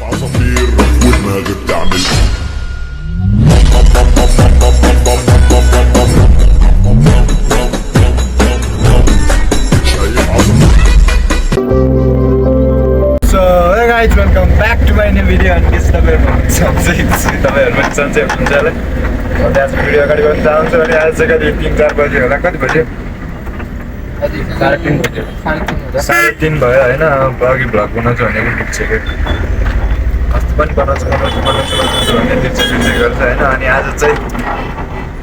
عصافير ودماغي بتعمل شايف عصافير. So hey guys, welcome back to my new video and this तपाईँहरुमा सन्चै हुनुहुन्छ होला। मैले आज भिडियो अगाडि गर्न चाहन्छु अनि आज चाहिँ कति 3-4 बजे होला। कति बज्यो? 3:30 बज्यो। 3:30 भयो हैन। अघि भ्लग बनाउँछु भनेको बिर्सेको। अस्ति पनि बनाउँछु भन्ने बिर्सेको गर्छ हैन। अनि आज चाहिँ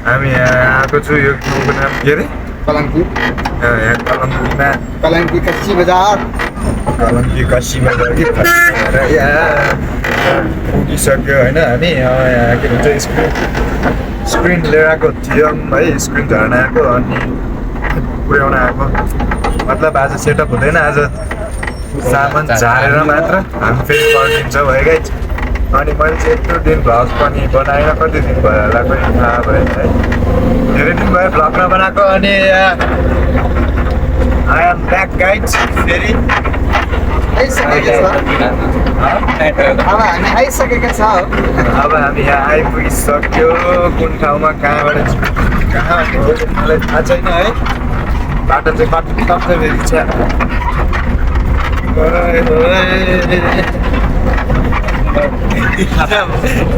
हामी यहाँ आएको छु। यो ठाउँको नाम के रे? कलंकी। यहाँ कलंकीमा कलंकी कच्ची बाजार। कलंकी कच्ची बाजार पुगिसक्यो होइन। हामी यहाँ के भन्छ स्क्रिन लिएर आएको थियौँ है। स्क्रिन झर्न आएको अनि पुर्याउन आएको। मतलब आज सेटअप हुँदैन, आज सामान झारेर मात्र हामी फेरि फर्किन्छौँ है गाइज। अनि मैले चाहिँ एक दिन भ्लग पनि बनाएन। कति दिन भयो होला पनि थाहा भएन है। धेरै दिन भयो भ्लग नबनाएको। अनि आई एम ब्याक गाइज फेरि। अब हामी यहाँ आइपुगिसक्यो। कुन ठाउँमा कहाँबाट मलाई थाहा छैन है। बाटो चाहिँ कति तप्छ फेरि छ।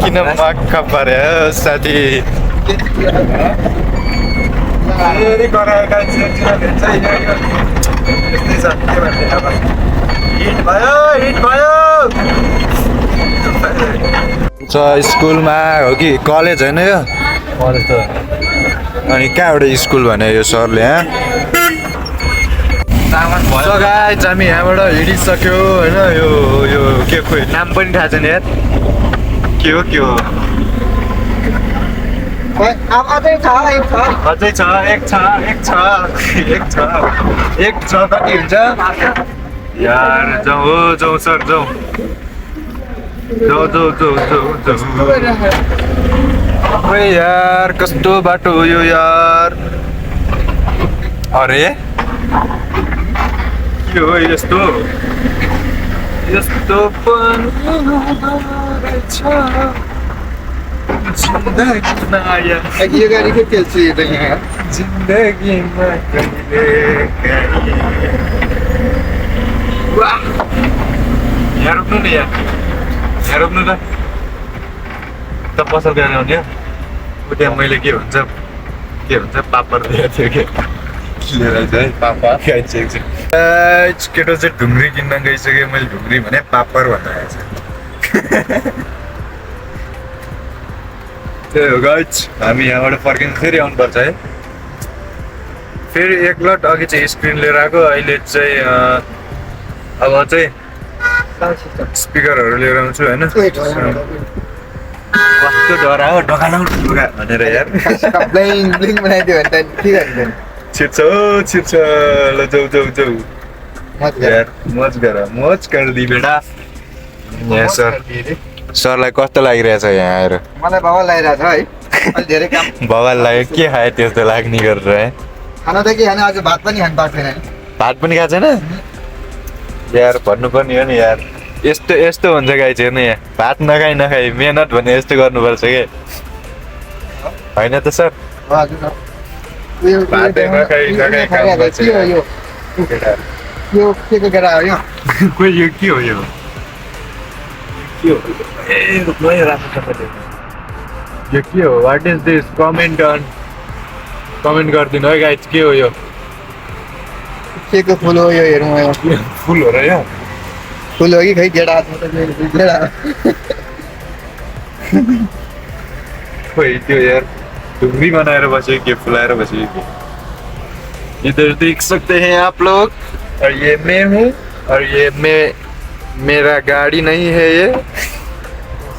किन मक्क पर्यो साथी? फेरि कराएका यस्तै छ के भन्ने अब। हिट भयो स्कुलमा हो कि कलेज होइन यो? कलेज त। अनि कहाँबाट स्कुल भने यो सरले यहाँ गाइज हामी यहाँबाट हिँडिसक्यो होइन। यो के खोइ नाम पनि थाहा छैन यार। के हो अझै छ एक छ कति हुन्छ यार? जाउँ सर जाउँ अरे यार कस्तो बाटो हो यो यार। अरे के हो यस्तो पनि रहेछ जिन्दगीमा यो गाडी के तेल छ यो त यहाँ? जिन्दगीमा कहिले वाह यहाँ रोक्नु न यहाँ रोक्नु त पसल गरेर आउने हो। त्यहाँ मैले के भन्छ पापड दिएको थियो कि लिएर है पापड खाइसकेको छु। केटो चाहिँ ढुङ्ग्री किन्न गइसक्यो। मैले ढुङ्ग्री भने पापड भन्न आएछ। त्यही हो गाइज। हामी यहाँबाट फर्किनु फेरि आउनुपर्छ है। फेरि एकलट अघि चाहिँ स्क्रिन लिएर आएको। अहिले चाहिँ अब चाहिँ स्पिकरहरू लिएर आउँछु होइन। कस्तो डरा हो ढोका भनेर यार। छिर्छ ल जाऊ यार। मज कर दी बेटा। यहाँ सरलाई कस्तो लागिरहेछ यहाँ आएर? मलाई बवाल लागिरहेछ है। अहिले धेरै काम बवाल लाग्यो। के खायो त्यस्तो लाग्ने गरेर है? खाना त के खाने? आज भात पनि खानु पाएको छैन। भात पनि खाएको छैन यार? भन्नुपर्ने हो नि यार। यस्तो हुन्छ गाई चाहिँ हेर्नु यहाँ। भात नखाइ मेहनत भने यस्तो गर्नुपर्छ के होइन त सर? भातै नखाइ काम गर्छ यो के को केरा हो यो? खोइ यो के हो यो? यो के हो? What is this? कमेन्ट गरिदिनु है गाइज। के हो यो? के को फुल हो यो? हेरौँ फुल हो र यो? फुल हो कि खै गेडा? खोइ त्यो यार ढुङ्ग्री बनाएर बस्यो के फुलाएर बस्यो कि? इधर देख सकते हैं आप लोग। और ये मैं हूँ और ये मेरा गाड़ी नहीं है ये।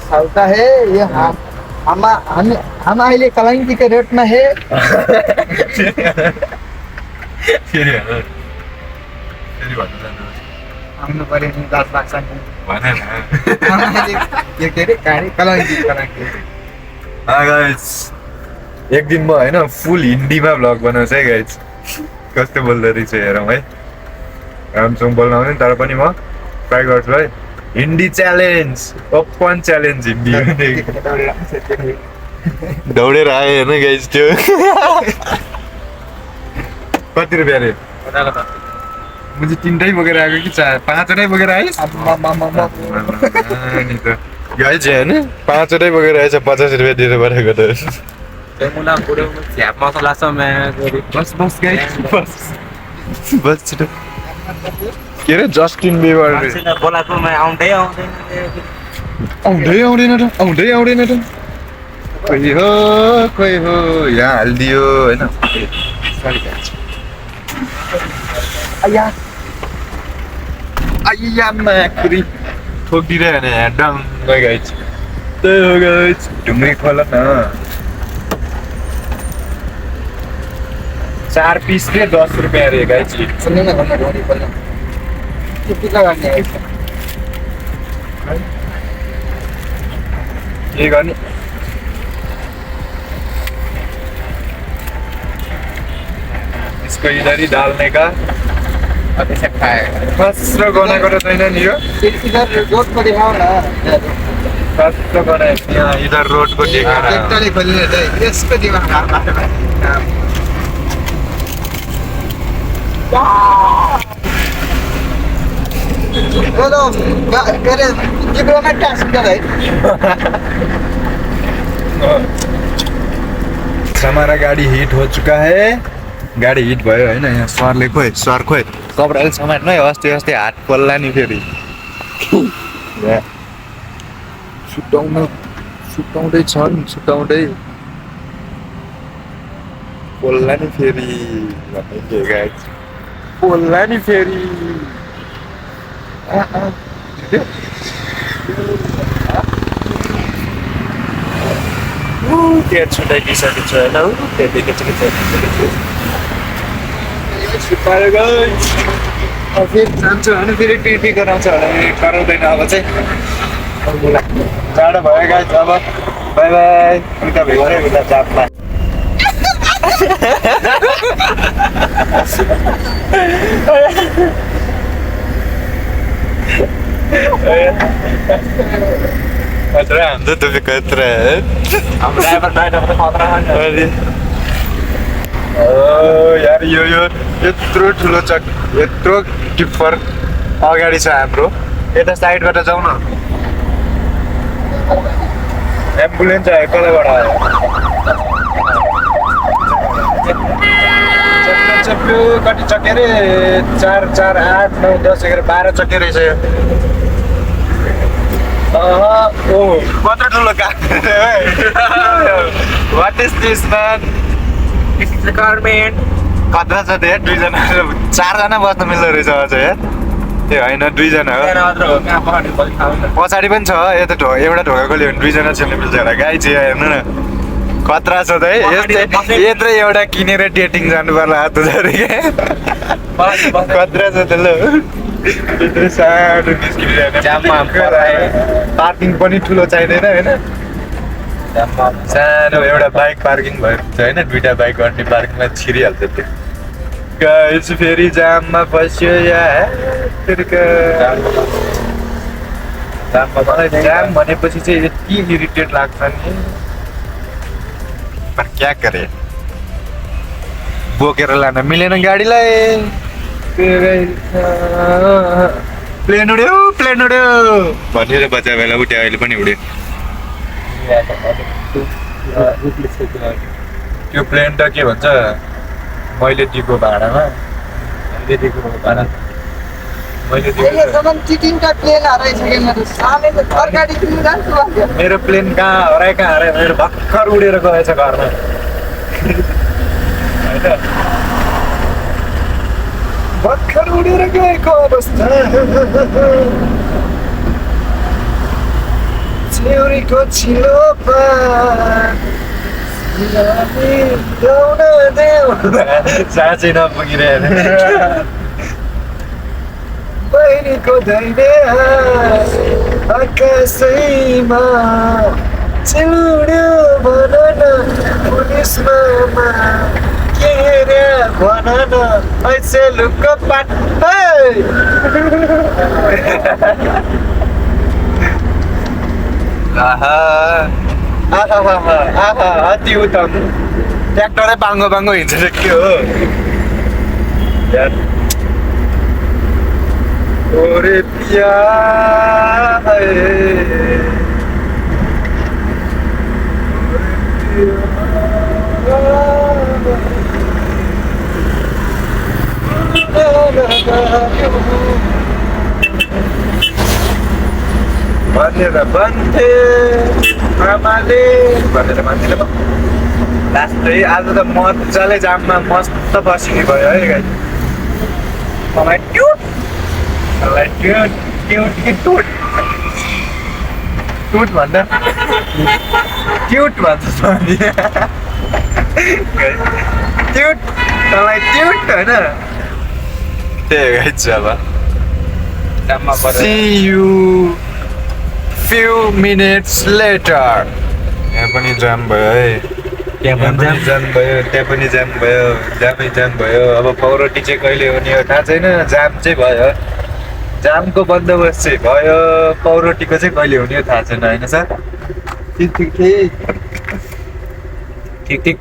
चलता है ये। हम अहिले कलंकी के रेट में है। फेरि आउनु पर्यो नि 10 लाख भन न। यो के रे गाडी कलंकी। गाइज एक दिन म होइन फुल हिन्दीमा भ्लग बनाउँछ है गाइज। कस्तो बोल्दो रहेछ हेरौँ है। राम्रोसँग बोल्न आउँदैन तर पनि म ट्राई गर्छु है। Hindi challenge open challenge Hindi दौडेर आयो हेर्नु गाइस त्यो कति रुपियाँ रे मुझे 3टै बोकेर आएको कि 5वटै बोकेर आइस नि त गाइस हेर्नु 5वटै बोकेर आएछ 50 रुपियाँ दिएर परेको त बस बस गाइस बस छिटो के अरे जस्टिन बिबर आउँदै आउँदैन त खोइ हो यहाँ हालिदियो होइन आइयामा खुरी ठोकिदिरह्यो भने यहाँ डङ्ग गाइस त्यही हो गाइस ढुङ्ग्री खोल न 4 पिस रे 10 रुपियाँ रे गाइस सुन्नु न भन्नु ढोरी खोल्नु के पिला गर्ने के गर्ने इसको इधर ही डालने का अभी से खाएगा फर्स्ट गनाएको त छैन नि यो इधर रोड पर दिखाओ ना फर्स्ट गनाएको यहाँ इधर रोडको देखाएर ट्रैक्टर खोल्ने चाहिँ यसको दिमाग बोलो करे डिप्लोमेट टास्क कर है हमारा गाड़ी हिट हो चुका है गाडी हिट भयो होइन यहाँ सरले सर खोइ कपडाले समात्नु है अस्ति हात पोल्ला नि फेरि सुटाउँदै छन् पोल्ला नि फेरि भन्ने गाइस पोल्ला नि फेरि त्यहाँ छुट्याइदिइसकेको छ होइन त्यहाँदेखि छुट्याएर गाइस फेरि जान्छ भने फेरि टिटी गराउँछ होला गराउँदैन अब चाहिँ टाढो भयो गाइस अब बाई बाई उता भेट्दै उता जापमा खतरा हाम्रो त खतरा हाम्रो ड्राइभर त खतरा यार यो यत्रो ठुलो यत्रो टिप्पर अगाडि छ हाम्रो यता साइडबाट जाउँ न एम्बुलेन्स आयो कताबाट आयो चप्यो कति चक्के रे 4 4 8 9 10 11 12 चक्के रहेछ यो कत्रो ठुलो car what is this man कत्रा छ त्यो 2जना 4जना बस्न मिल्दो रहेछ अझ ए त्यो होइन 2जना हो पछाडि पनि छ यता एउटा ढोकाकोले भने 2जना छिर्नु मिल्छ होला गाई चाहिँ हेर्नु न खतरा छ त है यत्रो एउटा किनेर डेटिङ जानु पर्ला हात उजारे खतरा छ त ल यत्रो सानो पार्किङ पनि ठुलो चाहिँदैन होइन सानो एउटा बाइक पार्किङ भएको छ होइन 2टा बाइक गर्ने पार्किङमा छिरिहाल्छ त्यो गाइस फेरि जाममा फस्यो यार जाम भनेपछि चाहिँ यति इरिटेट लाग्छ नि पर क्या करे बोकेर लान मिलेन गाडीलाई प्लेन उड्यो भनेर बच्चा बेला उठ्यो अहिले पनि उड्यो त्यो प्लेन त के भन्छ मैले दिएको भाडामा मेरो प्लेन कहाँ हरायो मेरो भर्खर उडेर गएछ घरमा भर्खर उडेर गएको अवस्था छेउरीको छिलो साँच्चै नपुगिरहेको बहिनीको दाहिने आकाशैमा चिलुड्यो भन न पुलिसमा के रे भन न ऐसे लुक्क पाट आहा अति उत्तम ट्र्याक्टरै बाङ्गो बाङ्गो हिँड्छ र के हो यार ओरे पिया भनेर भन्थे आमाले भनेर भन्थिन पो लास्टै आज त मजाले जाममा मस्त बसिने भयो है गाई मलाई ट्युट भन्दा ट्युट भन्छ ट्युट तँलाई ट्युट होइन त्यही गाइज अब See you few minutes later. यहाँ पनि जाम भयो है त्यहाँ पनि जाम भयो त्यहाँ पनि जाम भयो जामै जाम भयो अब पौरोटी चाहिँ कहिले हुने हो थाहा छैन जाम चाहिँ भयो जामको बन्दोबस्त चाहिँ भयो पौरोटीको चाहिँ कहिले हुने हो थाहा छैन होइन सर ठिक ठिक ठिक ठिक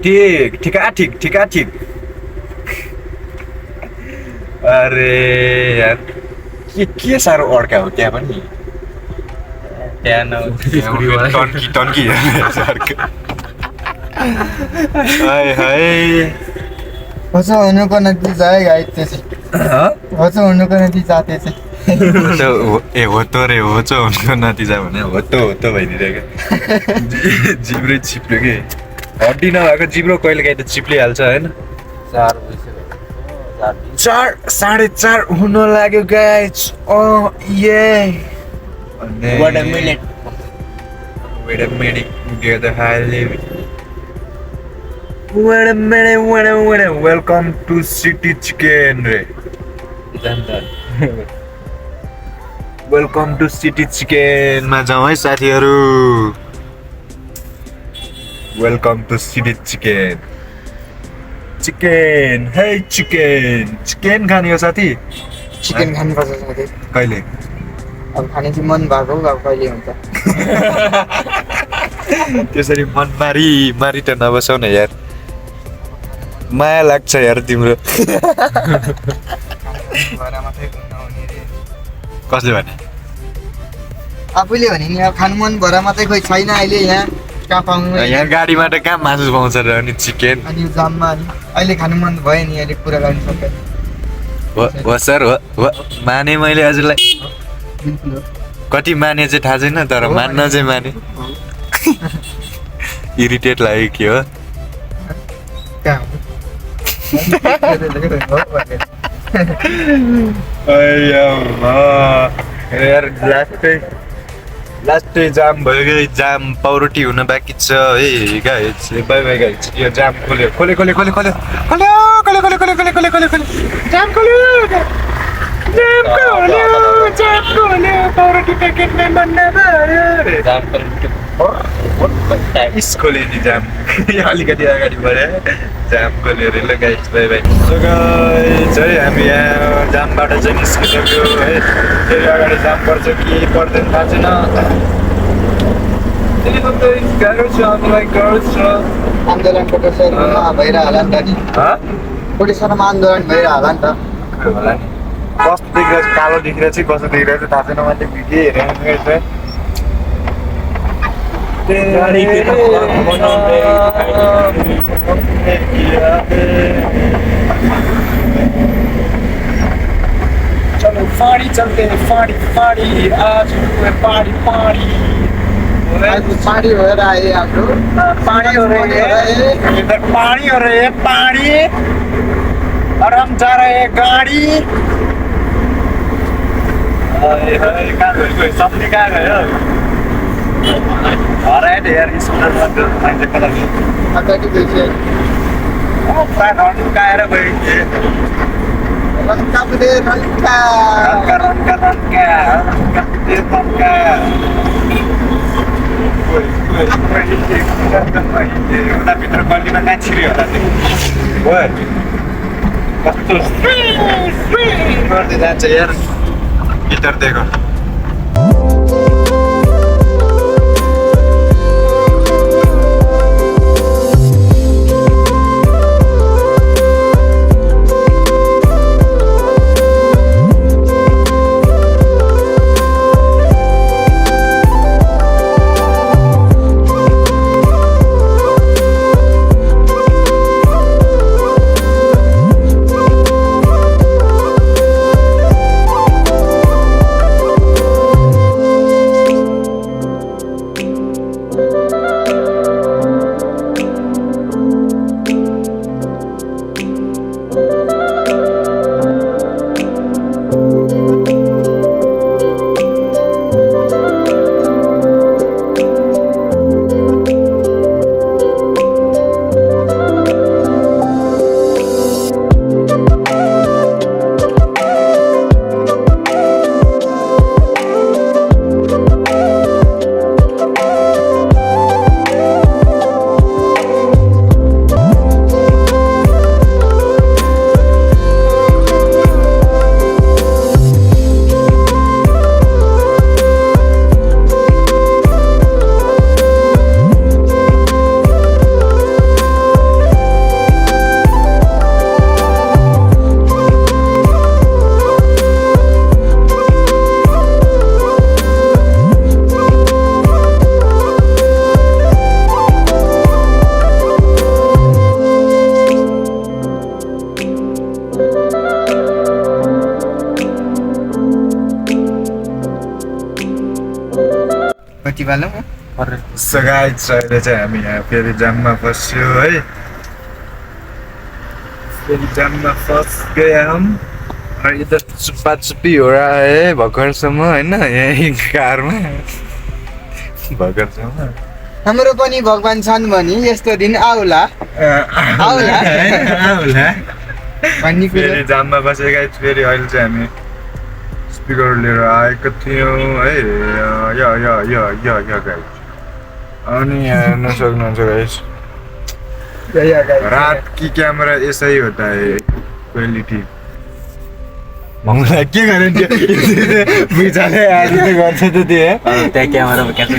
ठिक ठिक ठिका ठिक अरे यार के साह्रो अड्का हो त्यहाँ पनि टन्की होचो हुनुको नतिजा है गाई त्यो चाहिँ होचो हुनुको नतिजा त्यो चाहिँ ए हो त रे होचो हुनुको नतिजा भने हो त भइदिरहेको जिब्रो चिप्ल्यो कि हड्डी नभएको जिब्रो कहिले काहीँ त चिप्लिहाल्छ होइन 4:30 हुन लाग्यो guys Wait a minute. Get the high living. Wait a minute. Welcome to City Chicken. Welcome to City Chicken. मा जाउँ है साथीहरू. Welcome to City Chicken. Chicken. Hey chicken. Chicken खाने हो साथी? चिकन खानुपर्छ साथी कहिले? अब खाने चाहिँ मन भएको अब कहिले हुन्छ त्यसरी मन मारी त नबसाउ न यार माया लाग्छ यार तिम्रो कसले भने आफूले भने नि अब खानु मन भएर मात्रै खोइ छैन अहिले यहाँ कहाँ पाउनु यहाँ गाडीमा त कहाँ मासु पाउँछ र अनि चिकन अनि जाममा अनि अहिले खानु मन भयो नि अहिले कुरा गर्नु सक्छ हो सर हो माने मैले हजुरलाई कति माने चाहिँ थाहा छैन तर मान्न चाहिँ माने इरिटेट लाग्यो के हो यार लास्टै जाम भयो कि जाम पौरोटी हुन बाँकी छ है गाइज बाई गाइज यो जाम खोल्यो जाम खोल्यो पौरोटी प्याकेटमा बन्दा भयो स्कुले नि जाम अलिकति अगाडि बढ्यो जाम खोल्यो अरे ल गाइज बाई सो गाइज है हामी यहाँ जामबाट चाहिँ निस्किसक्यो है फेरि अगाडि जाम पर्छ कि पर्दैन थाहा छैन गाह्रो छ हामीलाई गाह्रो छ आन्दोलन कोटेश्वरमा भइरह होला नि त नि कोटेश्वरमा आन्दोलन भइरह होला नि त होला नि कस्तो देखिरहेछ कालो देखिरहेछ कस्तो देखिरहेछ थाहा छैन मैले भिडियो हेरेको रहेछ चलो पार्टी चलते हैं पार्टी आज पार्टी पानी हो रहा है हाम्रो पानी हो रही है इधर पानी हो रही है पानी और हम जा रहे हैं गाड़ी कहाँ गयो कोही सबले कहाँ गयो हरायो नि यार स्कुटर मान्छे कता गयो अगाडि गइसक्यो हड्काएर गयो रन्का पुदे रन्का उताभित्र गल्लीमा कहाँ छिर्यो होला त्यो कस्तो गर्दै जान्छ यार भित्र दिएको कति बेला सो गाइस अहिले चाहिँ हामी यहाँ फेरि जाममा फस्यो है फेरि जाममा फस गया हम और इधर चुप्पा चुप्पी हो रहा है भर्खरसम्म होइन यही कारमा भर्खरसम्म हाम्रो पनि भगवान छन् भने यस्तो दिन आउला आउला आउला भन्ने फेरि कुरो जाममा बसेको गाइस फेरि अहिले चाहिँ हामी स्पिकर लिएर आएको थियौँ है यो गाइस अनि हेर्न सक्नुहुन्छ गाइस रात की क्यामेरा ऐसा ही होता है क्वालिटी मलाई के गरिन्थ्यो बिचाले आज त गर्छ त त्यो त्यहाँ क्यामेरामा क्याप्चर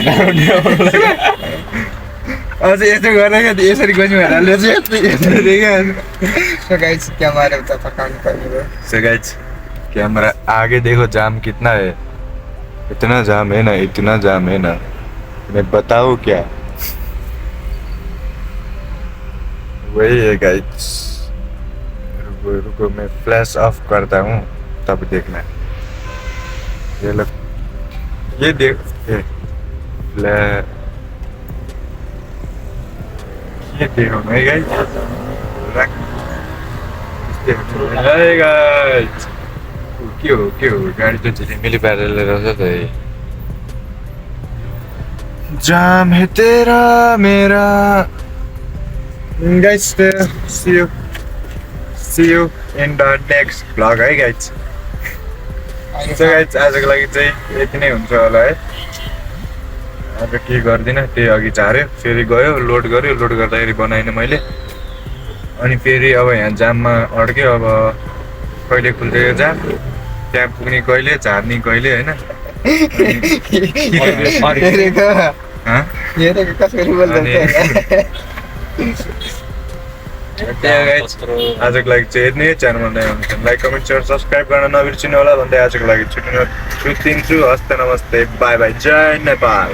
अझ यस्तो गरेर यसरी गयौँ हेर्नाले चाहिँ सो गाइस क्यामेरा त पकाउनु पर्ने भयो सो गाइस कैमरा आगे देखो जाम कितना है इतना जाम है ना इतना जाम है ना मैं बताऊँ क्या वही है गाइस रुको रुको मैं फ्लैश ऑफ करता हूँ तब देखना ये लोग ये देख ये देखो मैं गाइस गाइस के हो गाडी त झिलिमिली पारेर रहेछ त जाम है तेरा मेरा guys see you in the next vlog है गाइस सो गाइस आजको लागि चाहिँ यति नै हुन्छ होला है अब के गर्दिनँ त्यही अघि झार्यो फेरि गयो लोड गर्यो लोड गर्दाखेरि बनाइनँ मैले अनि फेरि अब यहाँ जाममा अड्क्यो अब कहिले खुल्छ यो जाम त्यहाँ पुग्ने कहिले झार्ने कहिले होइन कसरी बोल्दै आजको लागि चाहिँ यति नै च्यानलमा नयाँ हुनुहुन्छ लाइक कमेन्ट सेयर सब्सक्राइब गर्न नबिर्सिनु होला भन्दै आजको लागि छुट्टिन्छु हस्ते नमस्ते बाई बाई जय नेपाल